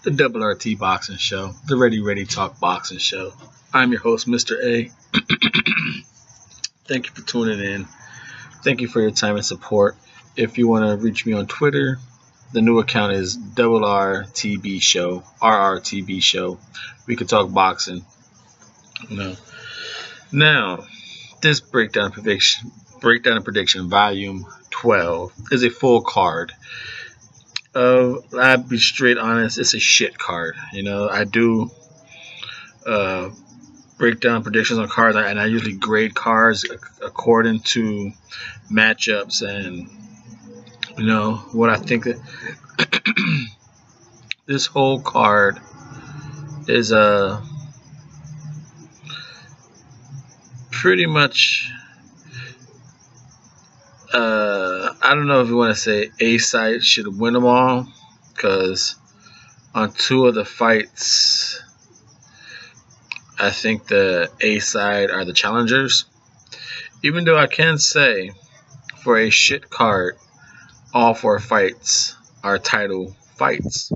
the Double RT Boxing Show, the Ready Talk Boxing Show. I'm your host, Mr. A. Thank you for tuning in. Thank you for your time and support. If you want to reach me on Twitter, the new account is Double RTB Show, RRTB Show. We could talk boxing. Now, this breakdown and prediction, volume 12, is a full card. I'll be straight honest, it's a shit card. I do breakdown predictions on cards, and I usually grade cards according to matchups and what I think that this whole card is pretty much I don't know if you want to say A side should win them all, because on two of the fights I think the A side are the challengers, even though I can say for a shit card all four fights are title fights,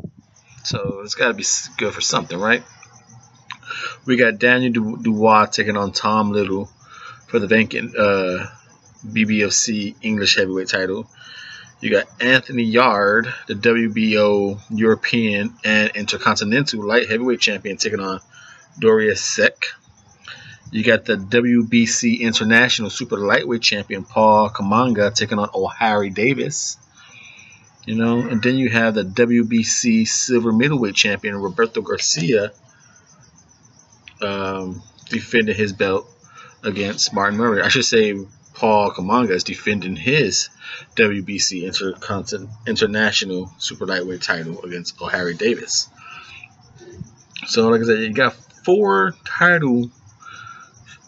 so it's got to be good for something, right? We got Daniel Dubois taking on Tom Little for the vacant BBFC English heavyweight title. You got Anthony Yarde, the WBO European and Intercontinental light heavyweight champion, taking on Darius Sek. You got the WBC International super lightweight champion Paul Kamanga taking on O'Harry Davies. And then you have the WBC silver middleweight champion Roberto Garcia defending his belt against Martin Murray. I should say Paul Kamanga is defending his WBC International super lightweight title against O'Harry Davies. So like I said, you got four title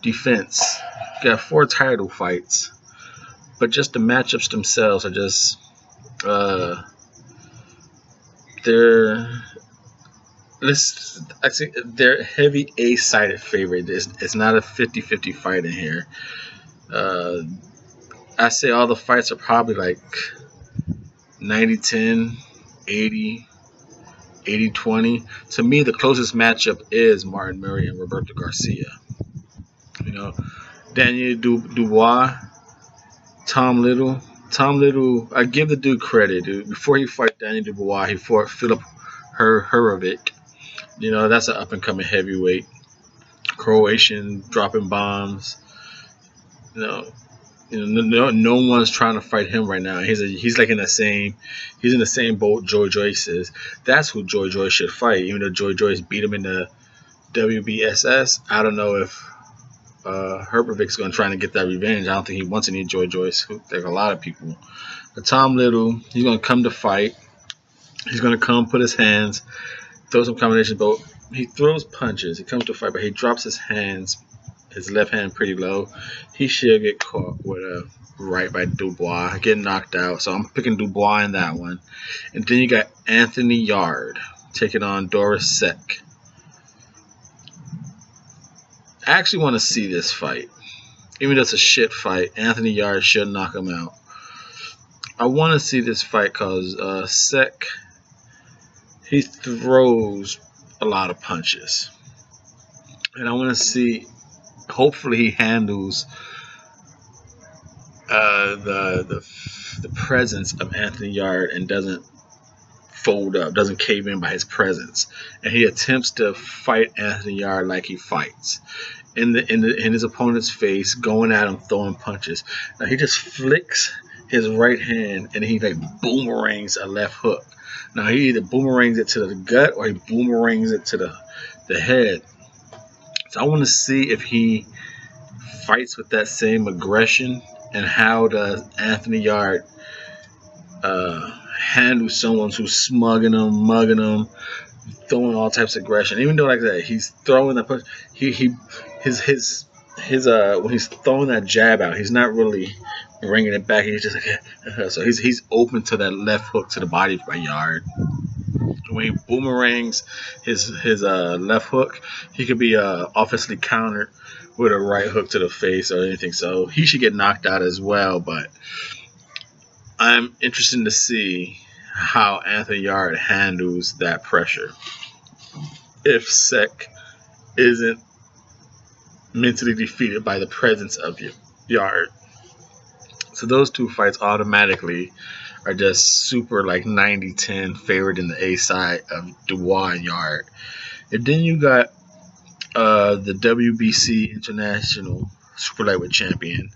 defense. You got four title fights. But just the matchups themselves are just they're heavy A-sided favorite. It's not a 50-50 fight in here. I say all the fights are probably like 90-10, 80-20. To me, the closest matchup is Martin Murray and Roberto Garcia. Daniel Dubois, Tom Little, I give the dude credit. Before he fought Daniel Dubois, he fought Philip Hrovic. That's an up-and-coming heavyweight. Croatian, dropping bombs. No one's trying to fight him right now. He's like in the same boat Joy Joyce is. That's who Joy Joyce should fight. Even though Joy Joyce beat him in the WBSS, I don't know if Hrbovic's going to try to get that revenge. I don't think he wants any Joy Joyce. There's a lot of people. But Tom Little, he's going to come to fight. He's going to come, put his hands, throw some combinations. But he throws punches. He comes to fight, but he drops his left hand pretty low. He should get caught with a right by Dubois, get knocked out. So I'm picking Dubois in that one. And then you got Anthony Yarde taking on Darius Sek. I actually want to see this fight. Even though it's a shit fight, Anthony Yarde should knock him out. I want to see this fight because Sek, he throws a lot of punches. And I want to see, hopefully he handles the presence of Anthony Yarde and doesn't fold up, doesn't cave in by his presence, and he attempts to fight Anthony Yarde like he fights in his opponent's face, going at him, throwing punches. Now he just flicks his right hand and he like boomerangs a left hook. Now he either boomerangs it to the gut or he boomerangs it to the head. So I want to see if he fights with that same aggression, and how does Anthony Yarde handle someone who's smugging him, mugging him, throwing all types of aggression. Even though like that, he's throwing the punch. His when he's throwing that jab out, he's not really bringing it back. He's just like so he's open to that left hook to the body by Yarde. When he boomerangs his left hook, he could be offensively countered with a right hook to the face or anything. So he should get knocked out as well. But I'm interested to see how Anthony Yarde handles that pressure. If Sec isn't mentally defeated by the presence of Yarde. So those two fights automatically are just super like 90-10 favored in the A side of Dubois and Yarde. And then you got the WBC International Super Lightweight Champion,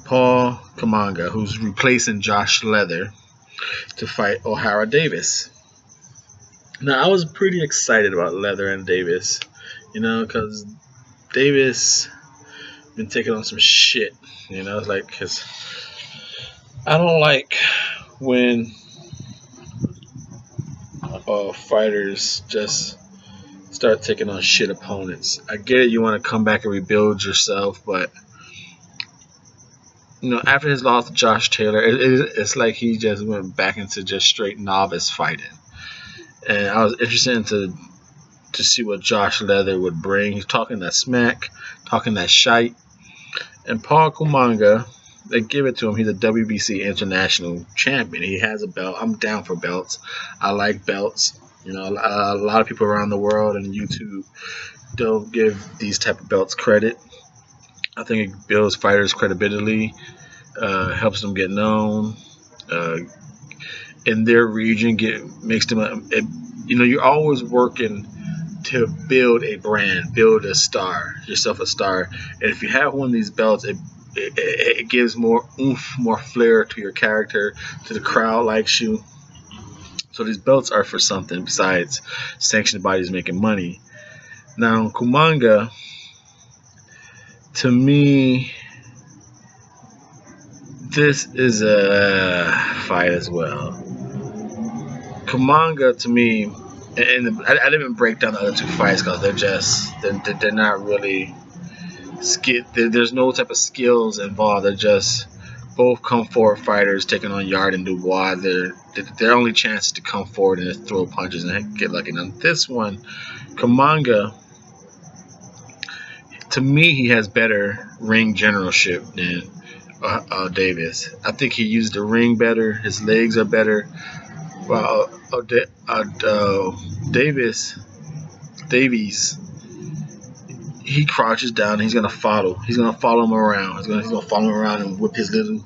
Paul Kamanga, who's replacing Josh Leather to fight O'Hara Davies. Now, I was pretty excited about Leather and Davies, because Davies been taking on some shit, like, because I don't like when fighters just start taking on shit opponents. I get it, you want to come back and rebuild yourself, but after his loss to Josh Taylor, it's like he just went back into just straight novice fighting. And I was interested to see what Josh Leather would bring. He's talking that smack, talking that shite. And Paul Kamanga, they give it to him. He's a WBC International Champion. He has a belt. I'm down for belts. I like belts. A lot of people around the world and YouTube don't give these type of belts credit. I think it builds fighters' credibility, helps them get known in their region. Makes them, you're always working to build a brand, build yourself a star. And if you have one of these belts, it gives more oomph, more flair to your character, to the crowd likes you. So these belts are for something besides sanctioned bodies making money. Now, Kamanga, to me, this is a fight as well. Kamanga, to me, and I didn't even break down the other two fights because they're not really there's no type of skills involved. They're just both come forward fighters taking on Yarde and Dubois. Their only chance is to come forward and just throw punches and get lucky. Now this one, Kamanga, to me, he has better ring generalship than Davies. I think he used the ring better. His legs are better. Well, Davies, he crouches down. And he's gonna follow. He's gonna follow him around. He's gonna follow him around and whip his little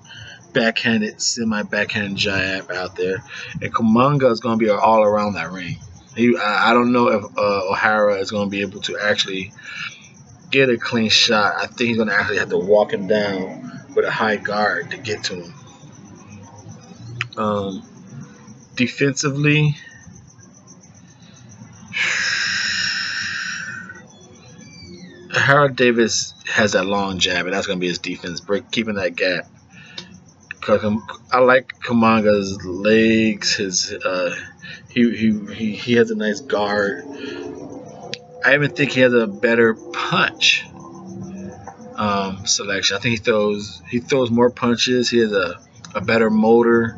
backhanded, semi-backhand jab out there. And Kamanga is gonna be all around that ring. I don't know if O'Hara is gonna be able to actually get a clean shot. I think he's gonna actually have to walk him down with a high guard to get to him. Defensively, Harold Davies has that long jab, and that's going to be his defense, keeping that gap. I like Kamanga's legs. He has a nice guard. I even think he has a better punch selection. I think he throws more punches. He has a better motor.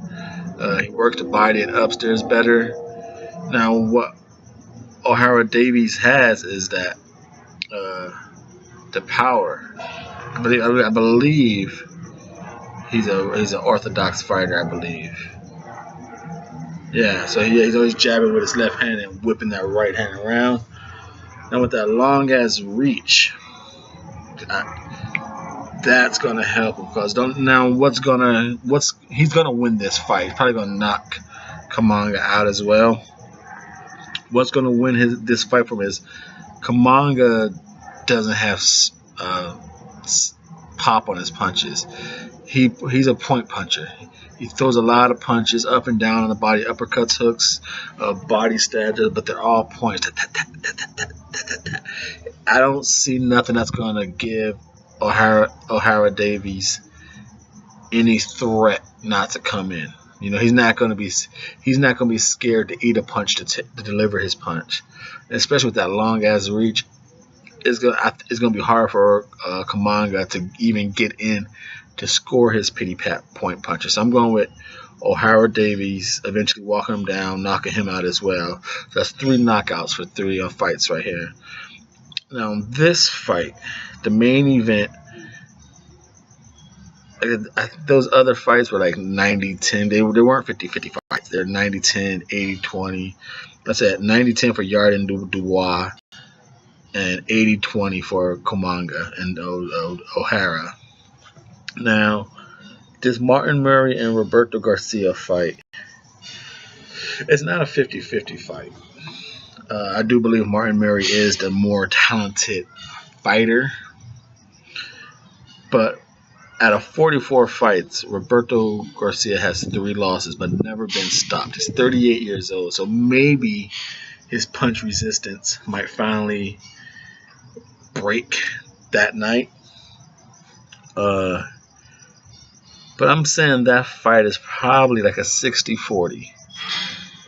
He works the body and upstairs better. Now, what O'Hara Davies has is that the power. I believe he's an orthodox fighter. I believe. Yeah, so he's always jabbing with his left hand and whipping that right hand around. Now with that long ass reach, that's gonna help him because he's gonna win this fight. He's probably gonna knock Kamanga out as well. What's gonna win this fight from is Kamanga doesn't have pop on his punches. He's a point puncher. He throws a lot of punches up and down on the body, uppercuts, hooks, body stabs, but they're all points. I don't see nothing that's gonna give O'Hara Davies any threat not to come in. He's not gonna be scared to eat a punch to deliver his punch, and especially with that long ass reach. It's gonna be hard for Kamanga to even get in to score his pity pat point punches. So I'm going with O'Hara Davies, eventually walking him down, knocking him out as well. So that's 3 knockouts for 3 fights right here. Now this fight, the main event, those other fights were like 90-10. They weren't 50-50 fights. They're 90-10, 80-20. That's it. 90-10 for Yarde and Dubois, and 80-20 for Kamanga and O'Hara. Now, this Martin Murray and Roberto Garcia fight, it's not a 50-50 fight. I do believe Martin Murray is the more talented fighter, but out of 44 fights, Roberto Garcia has 3 losses, but never been stopped. He's 38 years old, so maybe his punch resistance might finally break that night. But I'm saying that fight is probably like a 60-40.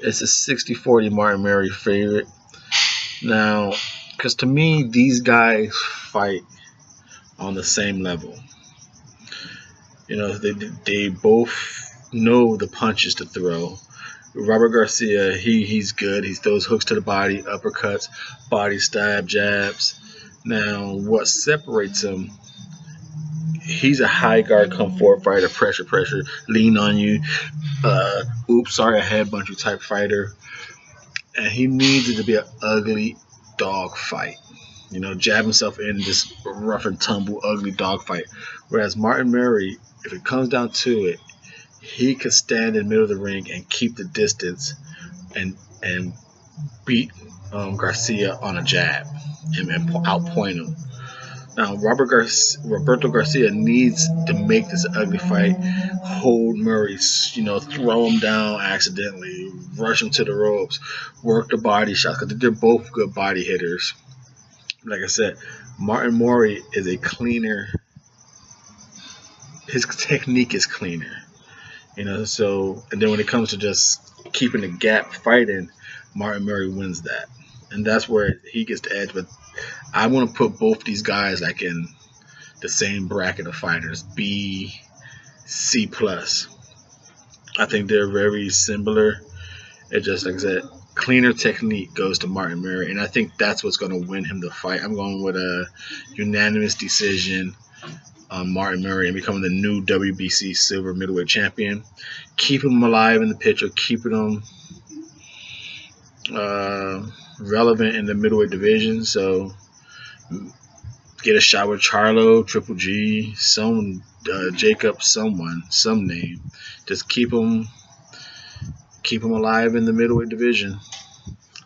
It's a 60-40 Martin Murray favorite. Now, because to me, these guys fight on the same level. You know, they both know the punches to throw. Robert Garcia, he's good. He throws hooks to the body, uppercuts, body stab, jabs. Now, what separates him, he's a high guard, come forward fighter, pressure, lean on you. Oops, sorry, I headbutt you type fighter. And he needs it to be an ugly dog fight. You know, jab himself in this rough and tumble, ugly dog fight. Whereas Martin Murray, if it comes down to it, he could stand in the middle of the ring and keep the distance and beat Garcia on a jab and outpoint him. Now, Roberto Garcia needs to make this an ugly fight, hold Murray, you know, throw him down accidentally, rush him to the ropes, work the body shots, because they're both good body hitters. Like I said, Martin Murray is a cleaner. His technique is cleaner. You know, so, and then when it comes to just keeping the gap fighting, Martin Murray wins that. And that's where he gets the edge. But I want to put both these guys like in the same bracket of fighters, B, C+. I think they're very similar. It just, like I said, cleaner technique goes to Martin Murray, and I think that's what's going to win him the fight. I'm going with a unanimous decision on Martin Murray and becoming the new WBC silver middleweight champion. Keeping him alive in the picture, keeping him relevant in the middleweight division. So get a shot with Charlo, Triple G, Jacob, some name. Just keep him alive in the middleweight division.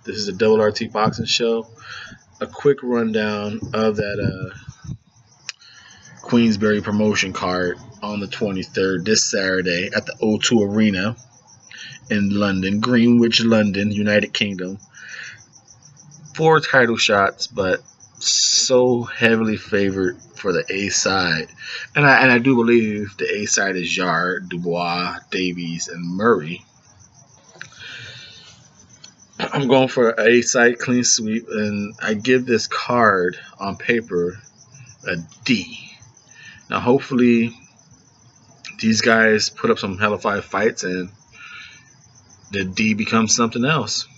This is a Double RT Boxing Show. A quick rundown of that Queensbury promotion card on the 23rd, this Saturday, at the O2 Arena in London, Greenwich, London, United Kingdom. 4 title shots, but so heavily favored for the A side. And I do believe the A side is Yarde, Dubois, Davies, and Murray. I'm going for an A side clean sweep, and I give this card on paper a D. Now, hopefully, these guys put up some hella fights, and the D becomes something else.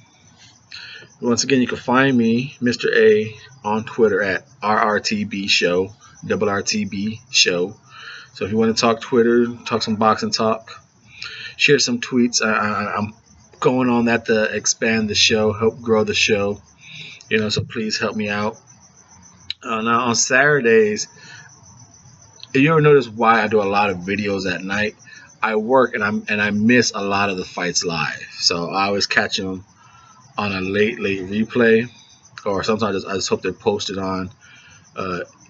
Once again, you can find me, Mr.A, on Twitter at RRTB Show, Double RTB Show. So if you want to talk Twitter, talk some boxing talk, share some tweets. I'm going on that to expand the show, help grow the show. You know, so please help me out. Now on Saturdays, you ever notice why I do a lot of videos at night? I work and I miss a lot of the fights live, so I always catch them on a late replay, or sometimes I just hope they're posted on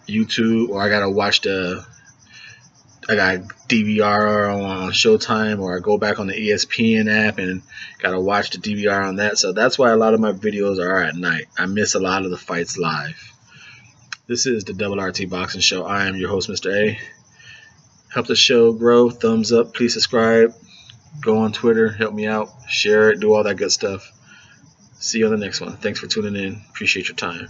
YouTube, or I gotta watch I got DVR on Showtime, or I go back on the ESPN app and gotta watch the DVR on that. So that's why a lot of my videos are at night. I miss a lot of the fights live. This is the Double RT Boxing Show. I am your host, Mr. A. Help the show grow. Thumbs up. Please subscribe. Go on Twitter. Help me out. Share it. Do all that good stuff. See you on the next one. Thanks for tuning in. Appreciate your time.